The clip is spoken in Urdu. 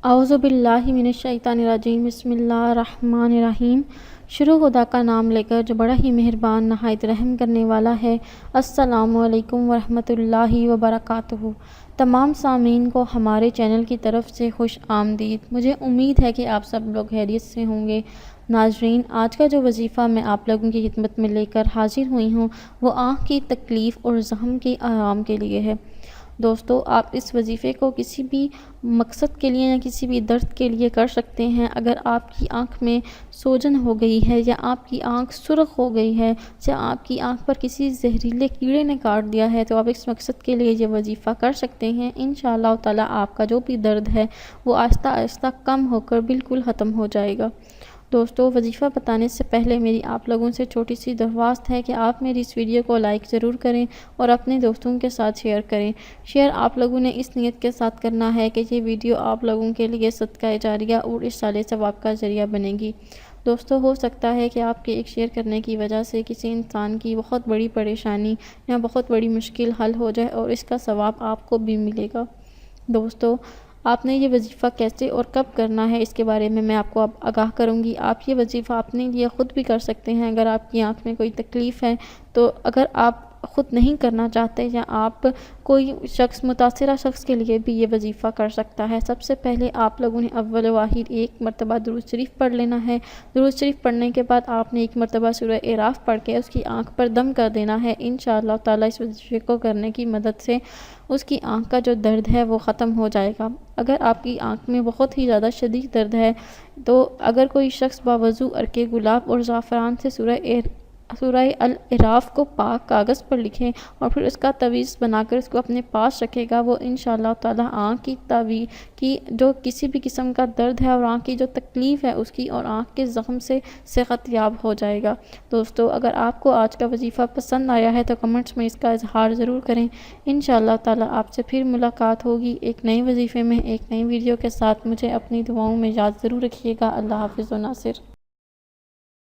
اعوذ باللہ من الشیطان الرجیم، بسم اللہ الرحمن الرحیم۔ شروع خدا کا نام لے کر جو بڑا ہی مہربان نہایت رحم کرنے والا ہے۔ السلام علیکم ورحمۃ اللہ وبرکاتہ۔ تمام سامعین کو ہمارے چینل کی طرف سے خوش آمدید۔ مجھے امید ہے کہ آپ سب لوگ خیریت سے ہوں گے۔ ناظرین، آج کا جو وظیفہ میں آپ لوگوں کی خدمت میں لے کر حاضر ہوئی ہوں وہ آنکھ کی تکلیف اور زخم کے آرام کے لیے ہے۔ دوستو، آپ اس وظیفے کو کسی بھی مقصد کے لیے یا کسی بھی درد کے لیے کر سکتے ہیں۔ اگر آپ کی آنکھ میں سوجن ہو گئی ہے یا آپ کی آنکھ سرخ ہو گئی ہے یا آپ کی آنکھ پر کسی زہریلے کیڑے نے کاٹ دیا ہے تو آپ اس مقصد کے لیے یہ وظیفہ کر سکتے ہیں۔ انشاءاللہ تعالی آپ کا جو بھی درد ہے وہ آہستہ آہستہ کم ہو کر بالکل ختم ہو جائے گا۔ دوستو، وظیفہ بتانے سے پہلے میری آپ لوگوں سے چھوٹی سی درخواست ہے کہ آپ میری اس ویڈیو کو لائک ضرور کریں اور اپنے دوستوں کے ساتھ شیئر کریں۔ شیئر آپ لوگوں نے اس نیت کے ساتھ کرنا ہے کہ یہ ویڈیو آپ لوگوں کے لیے صدقہ جاریہ اور ارسال ثواب کا ذریعہ بنے گی۔ دوستو، ہو سکتا ہے کہ آپ کے ایک شیئر کرنے کی وجہ سے کسی انسان کی بہت بڑی پریشانی یا بہت بڑی مشکل حل ہو جائے اور اس کا ثواب آپ کو بھی ملے گا۔ دوستو، آپ نے یہ وظیفہ کیسے اور کب کرنا ہے اس کے بارے میں آپ کو اب آگاہ کروں گی۔ آپ یہ وظیفہ اپنے لیے خود بھی کر سکتے ہیں اگر آپ کی آنکھ میں کوئی تکلیف ہے تو۔ اگر آپ خود نہیں کرنا چاہتے یا آپ کوئی شخص متاثرہ شخص کے لیے بھی یہ وظیفہ کر سکتا ہے۔ سب سے پہلے آپ لوگوں نے اول واحد ایک مرتبہ درود شریف پڑھ لینا ہے۔ درود شریف پڑھنے کے بعد آپ نے ایک مرتبہ سورہ اعراف پڑھ کے اس کی آنکھ پر دم کر دینا ہے۔ انشاءاللہ تعالی اس وظیفے کو کرنے کی مدد سے اس کی آنکھ کا جو درد ہے وہ ختم ہو جائے گا۔ اگر آپ کی آنکھ میں بہت ہی زیادہ شدید درد ہے تو اگر کوئی شخص باوضو عرق گلاب اور زعفران سے سورہ الاعراف کو پاک کاغذ پر لکھیں اور پھر اس کا تعویذ بنا کر اس کو اپنے پاس رکھے گا، وہ انشاءاللہ تعالی آنکھ کی جو کسی بھی قسم کا درد ہے اور آنکھ کی جو تکلیف ہے اس کی اور آنکھ کے زخم سے صحت یاب ہو جائے گا۔ دوستو، اگر آپ کو آج کا وظیفہ پسند آیا ہے تو کمنٹس میں اس کا اظہار ضرور کریں۔ انشاءاللہ تعالی آپ سے پھر ملاقات ہوگی ایک نئے وظیفے میں ایک نئی ویڈیو کے ساتھ۔ مجھے اپنی دعاؤں میں یاد ضرور رکھیے گا۔ اللہ حافظ و ناصر۔